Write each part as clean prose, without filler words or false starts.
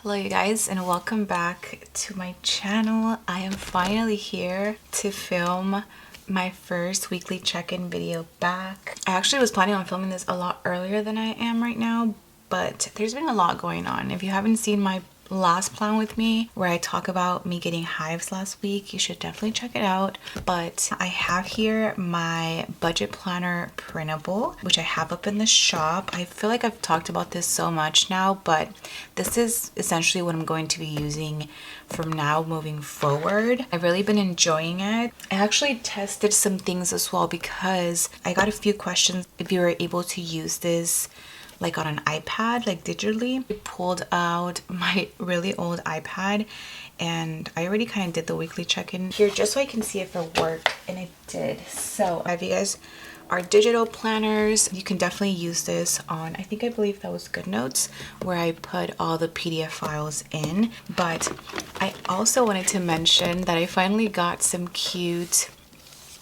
Hello you guys, and welcome back to my channel. I am finally here to film my first weekly check-in video back. I actually was planning on filming this a lot earlier than I am right now, but there's been a lot going on. If you haven't seen my last plan with me where I talk about me getting hives last week, you should definitely check it out. But I have here my budget planner printable, which I have up in the shop. I feel like I've talked about this so much now, but this is essentially what I'm going to be using from now moving forward. I've really been enjoying it. I actually tested some things as well because I got a few questions if you were able to use this like on an iPad, like digitally. I pulled out my really old iPad and I already kind of did the weekly check-in here just so I can see if it worked, and it did. So if you guys are digital planners, you can definitely use this on, I believe that was GoodNotes, where I put all the PDF files in. But I also wanted to mention that I finally got some cute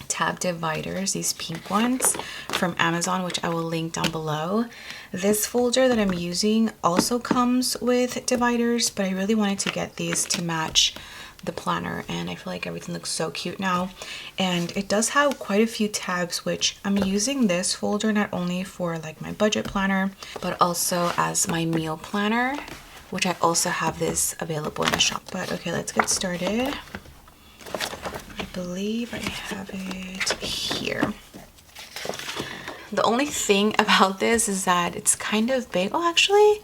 tab dividers, these pink ones from Amazon, which I will link down below. This folder that I'm using also comes with dividers, but I really wanted to get these to match the planner, and I feel like everything looks so cute now. And it does have quite a few tabs, which I'm using this folder not only for like my budget planner, but also as my meal planner, which I also have this available in the shop. But okay, let's get started. I believe I have it here. The only thing about this is that it's kind of big. Oh, actually,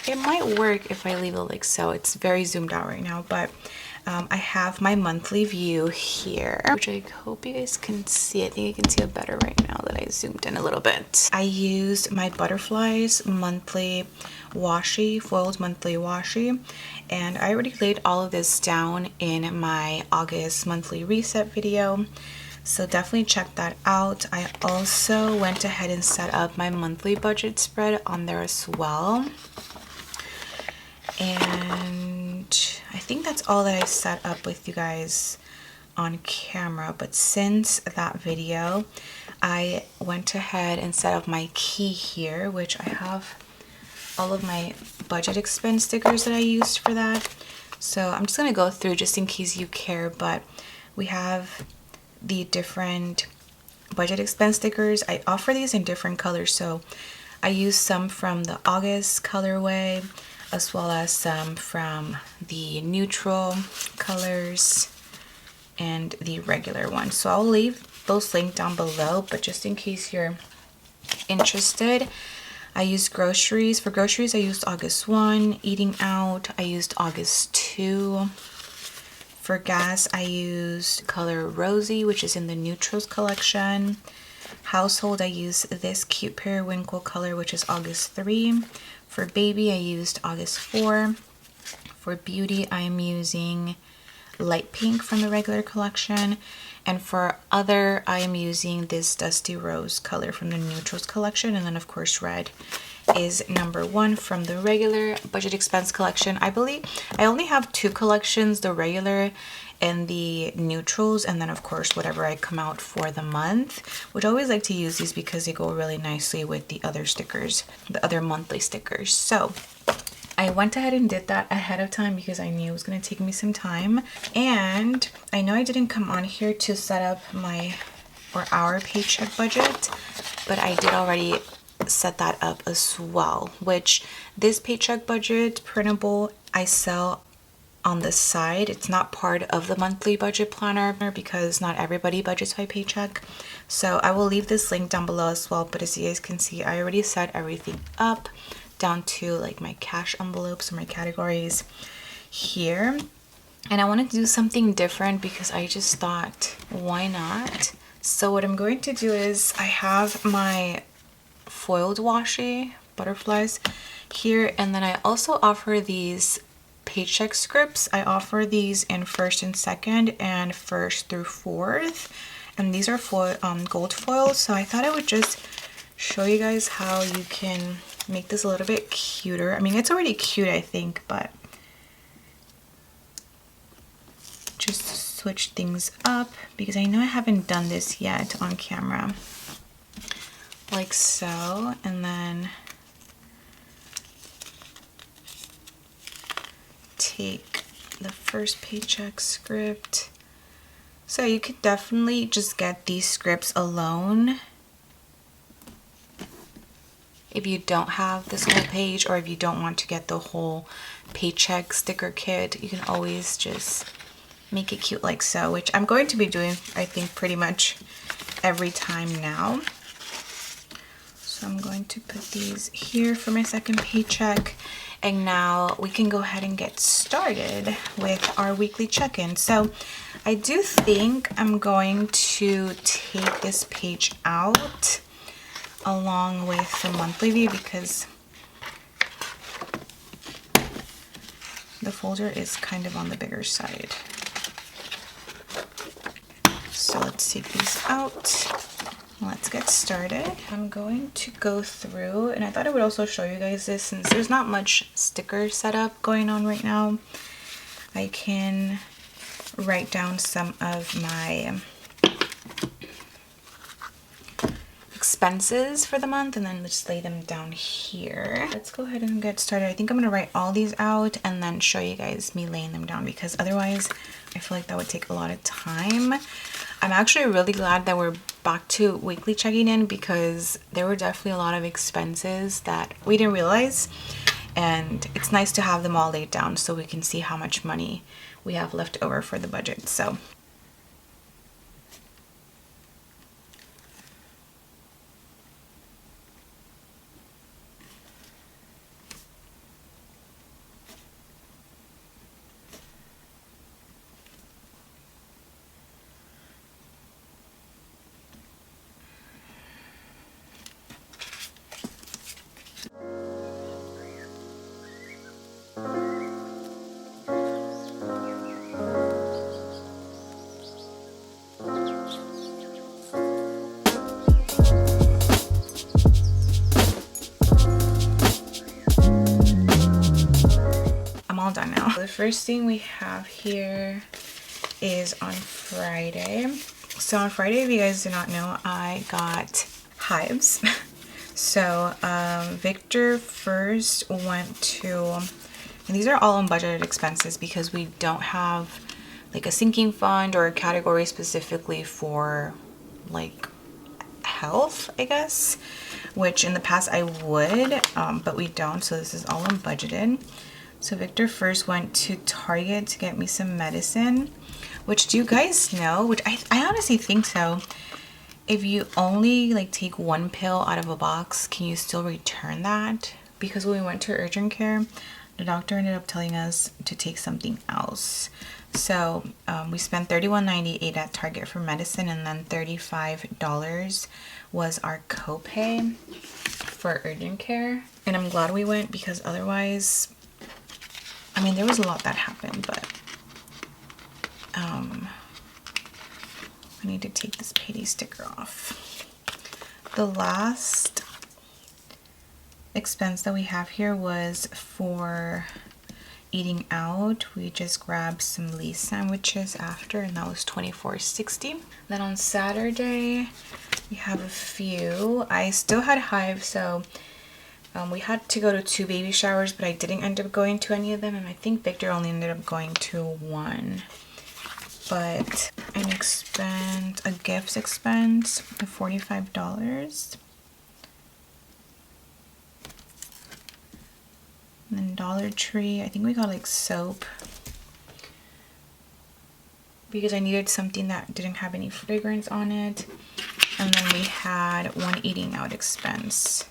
it might work if I leave it like so. It's very zoomed out right now, but I have my monthly view here, which I hope you guys can see. I think you can see it better right now that I zoomed in a little bit. I used my Butterflies monthly washi, foiled monthly washi, and I already laid all of this down in my August monthly reset video, so definitely check that out. I also went ahead and set up my monthly budget spread on there as well. And I think that's all that I set up with you guys on camera. But since that video, I went ahead and set up my key here, which I have all of my budget expense stickers that I used for that. So I'm just gonna go through just in case you care, but we have the different budget expense stickers. I offer these in different colors, so I used some from the August colorway as well as some from the neutral colors and the regular one. So I'll leave those linked down below, but just in case you're interested, I used groceries. For groceries, I used August 1. Eating out, I used August 2. For gas, I used color Rosy, which is in the neutrals collection. Household, I used this cute periwinkle color, which is August 3. For baby, I used August 4. For beauty, I am using light pink from the regular collection. And for other, I am using this dusty rose color from the neutrals collection. And then of course red is number 1 from the regular budget expense collection. I believe I only have 2 collections, the regular and the neutrals, and then of course whatever I come out for the month, which I always like to use these because they go really nicely with the other stickers, the other monthly stickers. So I went ahead and did that ahead of time because I knew it was going to take me some time. And I know I didn't come on here to set up our paycheck budget, but I did already set that up as well, which this paycheck budget printable I sell on the side. It's not part of the monthly budget planner because not everybody budgets by paycheck. So I will leave this link down below as well, but as you guys can see, I already set everything up down to like my cash envelopes or my categories here. And I wanted to do something different because I just thought, why not? So what I'm going to do is I have my foiled washi Butterflies here, and then I also offer these paycheck scripts. I offer these in 1st and 2nd and 1st through 4th, and these are gold foils. So I thought I would just show you guys how you can make this a little bit cuter. I mean, it's already cute, I think, but just to switch things up because I know I haven't done this yet on camera. Like so, and then take the first paycheck script. So you could definitely just get these scripts alone if you don't have this whole page, or if you don't want to get the whole paycheck sticker kit. You can always just make it cute like so, which I'm going to be doing, I think, pretty much every time now. So I'm going to put these here for my second paycheck. And now we can go ahead and get started with our weekly check-in. So I do think I'm going to take this page out along with the monthly view, because the folder is kind of on the bigger side. So let's take these out. Let's get started. I'm going to go through, and I thought I would also show you guys this since there's not much sticker setup going on right now. I can write down some of my expenses for the month and then just lay them down here. Let's go ahead and get started. I think I'm gonna write all these out and then show you guys me laying them down, because otherwise I feel like that would take a lot of time. I'm actually really glad that we're back to weekly checking in, because there were definitely a lot of expenses that we didn't realize, and it's nice to have them all laid down so we can see how much money we have left over for the budget. So all done now. The first thing we have here is on Friday. So on Friday, if you guys do not know, I got hives. So Victor first went to, and these are all unbudgeted expenses because we don't have like a sinking fund or a category specifically for like health, I guess, which in the past I would, but we don't. So this is all unbudgeted. So Victor first went to Target to get me some medicine, which, do you guys know, which I honestly think so, if you only like take one pill out of a box, can you still return that? Because when we went to urgent care, the doctor ended up telling us to take something else. So we spent $31.98 at Target for medicine, and then $35 was our copay for urgent care. And I'm glad we went, because otherwise, I mean, there was a lot that happened, but I need to take this payday sticker off. The last expense that we have here was for eating out. We just grabbed some Lay's sandwiches after, and that was $24.60. Then on Saturday, we have a few. I still had hives, so we had to go to 2 baby showers, but I didn't end up going to any of them, and I think Victor only ended up going to one. But an expense, a gifts expense of $45. And then Dollar Tree, I think we got like soap, because I needed something that didn't have any fragrance on it. And then we had one eating out expense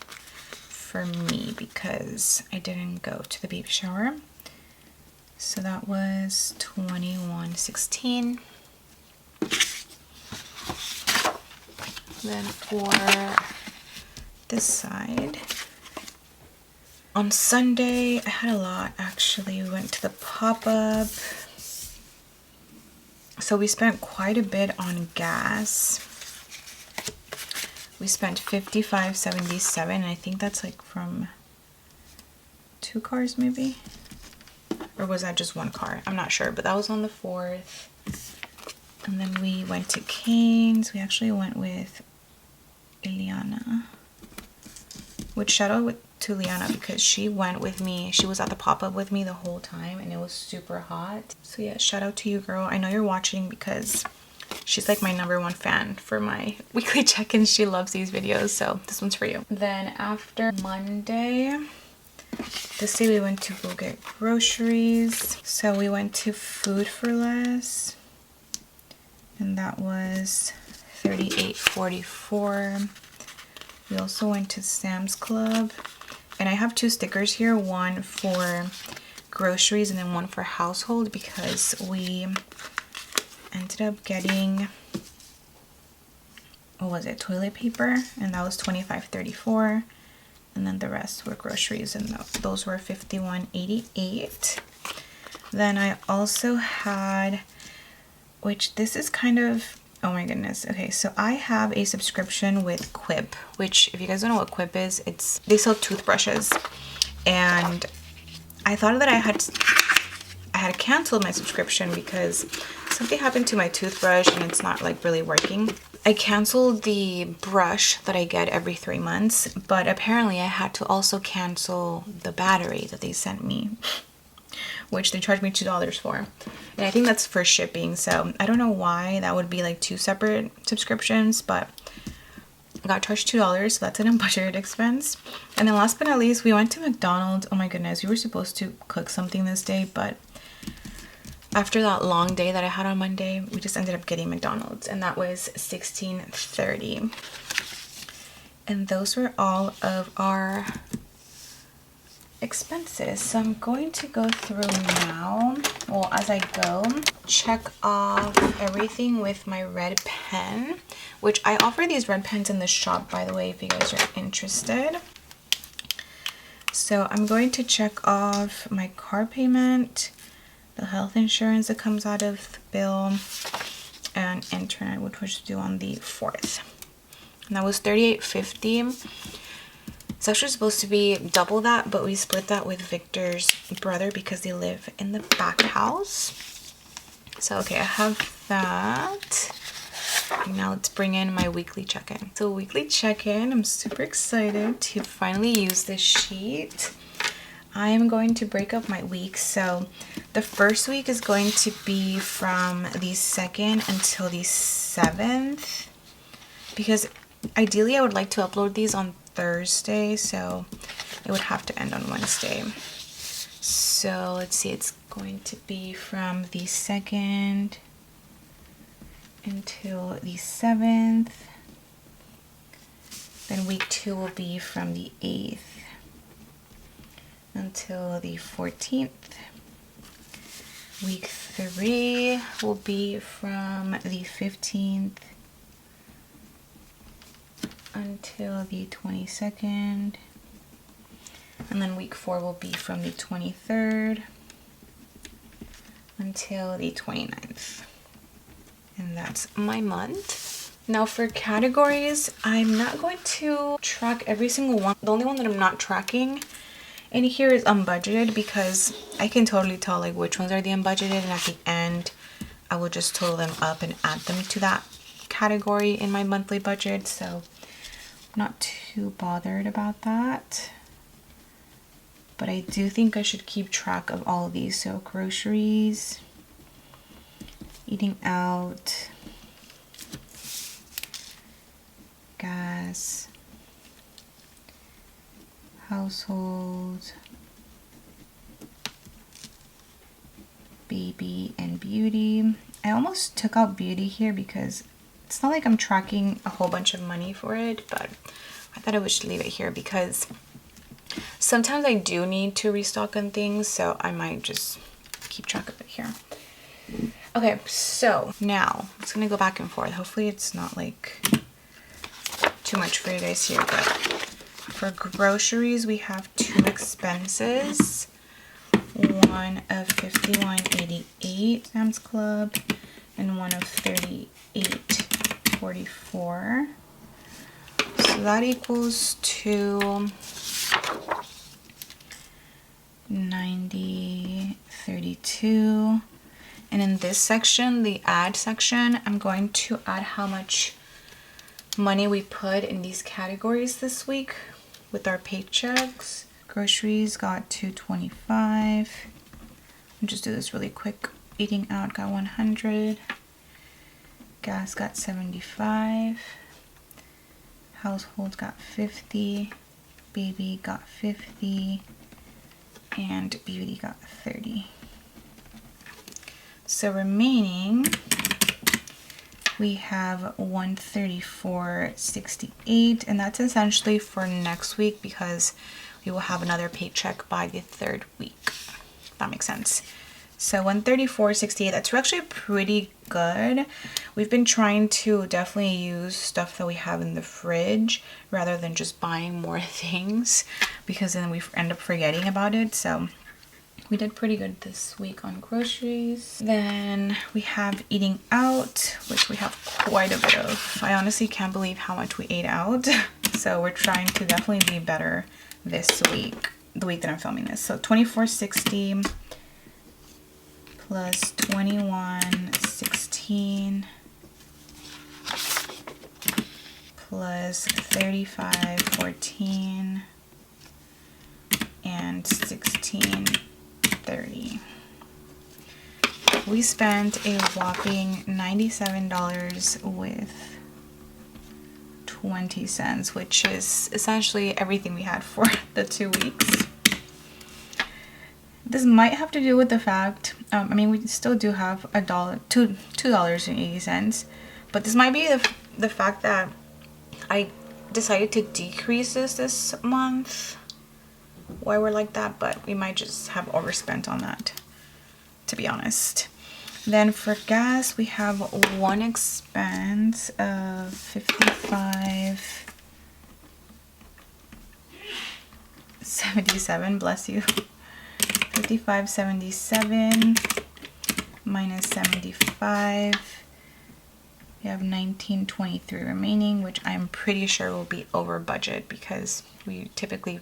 for me because I didn't go to the baby shower. So that was $21.16. Then for this side, on Sunday, I had a lot actually. We went to the pop-up. So we spent quite a bit on gas. We spent $55.77, and I think that's like from 2 cars maybe. Or was that just 1 car? I'm not sure, but that was on the 4th. And then we went to Cane's. We actually went with Ileana. which shout out to Liana because she went with me. She was at the pop-up with me the whole time and it was super hot. So yeah, shout out to you, girl. I know you're watching because she's like my #1 fan for my weekly check-ins. She loves these videos, so this one's for you. Then after Monday, this day we went to go get groceries. So we went to Food for Less and that was $38.44. We also went to Sam's Club, and I have 2 stickers here, one for groceries and then one for household, because we ended up getting, what was it, toilet paper, and that was $25.34, and then the rest were groceries, and those were $51.88. Then I also had, which this is kind of, oh my goodness. Okay, so I have a subscription with Quip, which if you guys don't know what Quip is, they sell toothbrushes. And I thought that I had canceled my subscription because something happened to my toothbrush and it's not like really working. I canceled the brush that I get every 3 months, but apparently I had to also cancel the battery that they sent me, which they charged me $2 for. And I think that's for shipping, so I don't know why that would be like 2 separate subscriptions, but I got charged $2, so that's an unbudgeted expense. And then last but not least, we went to McDonald's. Oh my goodness, we were supposed to cook something this day, but after that long day that I had on Monday, we just ended up getting McDonald's, and that was $16.30. And those were all of our expenses. So I'm going to go through now, well, as I go, check off everything with my red pen, which I offer these red pens in the shop, by the way, if you guys are interested. So I'm going to check off my car payment, the health insurance that comes out of the bill, and internet, which was due on the 4th. And that was $38.50. It's actually supposed to be double that, but we split that with Victor's brother because they live in the back house. So okay, I have that. And now let's bring in my weekly check-in. So weekly check-in, I'm super excited to finally use this sheet. I am going to break up my weeks. So the first week is going to be from the 2nd until the 7th, because ideally I would like to upload these on Thursday, so it would have to end on Wednesday. So let's see, it's going to be from the 2nd until the 7th. Then week 2 will be from the 8th until the 14th. Week 3 will be from the 15th until the 22nd, and then week 4 will be from the 23rd until the 29th. And that's my month. Now for categories, I'm not going to track every single one. The only one that I'm not tracking in here is unbudgeted, because I can totally tell like which ones are the unbudgeted, and at the end I will just total them up and add them to that category in my monthly budget. So not too bothered about that, but I do think I should keep track of all of these. So groceries, eating out, gas, household, baby, and beauty. I almost took out beauty here because it's not like I'm tracking a whole bunch of money for it, but I thought I would leave it here because sometimes I do need to restock on things, so I might just keep track of it here. Okay, so now it's gonna go back and forth. Hopefully it's not like too much for you guys here, but for groceries we have 2 expenses. One of $51.88 Sam's Club and one of $38.44. So that equals to $90.32. And in this section, the add section, I'm going to add how much money we put in these categories this week. with our paychecks. Groceries got $225. I'll just do this really quick. Eating out got $100. Gas got $75. Household got $50. Baby got $50. And beauty got $30. So remaining, we have $134.68, and that's essentially for next week because we will have another paycheck by the 3rd week. If that makes sense. So $134.68, that's actually pretty good. We've been trying to definitely use stuff that we have in the fridge rather than just buying more things, because then we end up forgetting about it. So we did pretty good this week on groceries. Then we have eating out, which we have quite a bit of. I honestly can't believe how much we ate out. So we're trying to definitely be better this week, the week that I'm filming this. So $24.60 plus $21.16 plus $35.14 and $16.30. We spent a whopping $97 with 20 cents, which is essentially everything we had for the 2 weeks. This might have to do with the fact, I mean, we still do have $2.80, but this might be the fact that I decided to decrease this month. Why we're like that, but we might just have overspent on that, to be honest. Then for gas, we have one expense of $55.77, bless you. $55.77 minus 75. We have $19.23 remaining, which I'm pretty sure will be over budget because we typically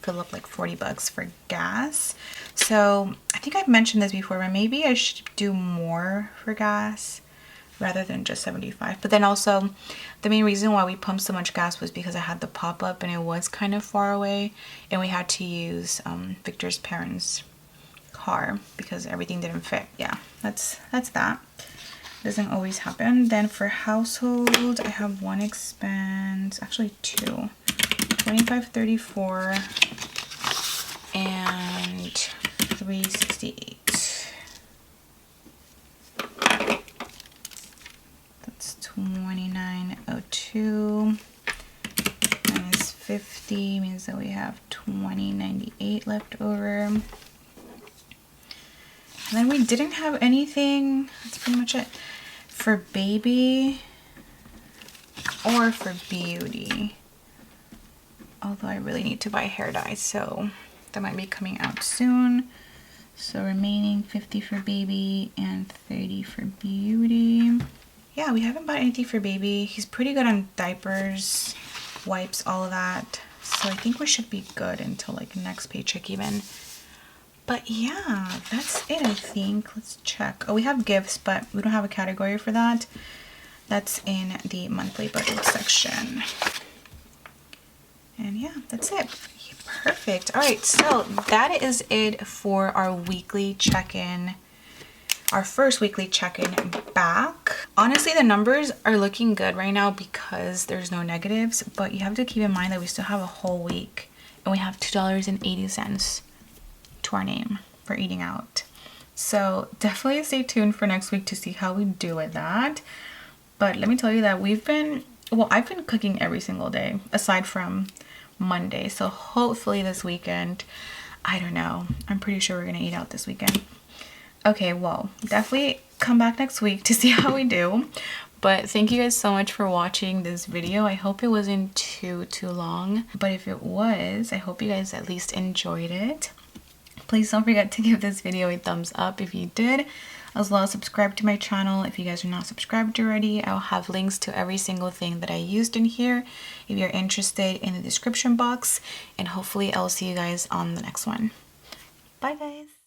fill up like $40 for gas. So I think I've mentioned this before, but maybe I should do more for gas rather than just 75. But then also the main reason why we pumped so much gas was because I had the pop-up and it was kind of far away, and we had to use Victor's parents' car because everything didn't fit. Yeah, that's that. Doesn't always happen. Then for household, I have one expense, actually two, $25.34 and $3.68. That's $29.02 minus 50 means that we have $20.98 left over. And then we didn't have anything. That's pretty much it for baby or for beauty. Although I really need to buy hair dye, so that might be coming out soon. So remaining 50 for baby and 30 for beauty. Yeah, we haven't bought anything for baby. He's pretty good on diapers, wipes, all of that. So I think we should be good until like next paycheck even. But yeah, that's it, I think. Let's check. Oh, we have gifts, but we don't have a category for that. That's in the monthly budget section. And yeah, that's it. Perfect. All right, so that is it for our weekly check-in, our first weekly check-in back. Honestly, the numbers are looking good right now because there's no negatives, but you have to keep in mind that we still have a whole week and we have $2.80 to our name for eating out. So definitely stay tuned for next week to see how we do with that. But let me tell you that I've been cooking every single day aside from Monday. So hopefully this weekend, I don't know, I'm pretty sure we're gonna eat out this weekend. Okay, well, definitely come back next week to see how we do. But thank you guys so much for watching this video. I hope it wasn't too long, but if it was, I hope you guys at least enjoyed it. Please don't forget to give this video a thumbs up if you did, as well as subscribe to my channel if you guys are not subscribed already. I'll have links to every single thing that I used in here if you're interested in the description box, and hopefully I'll see you guys on the next one. Bye guys.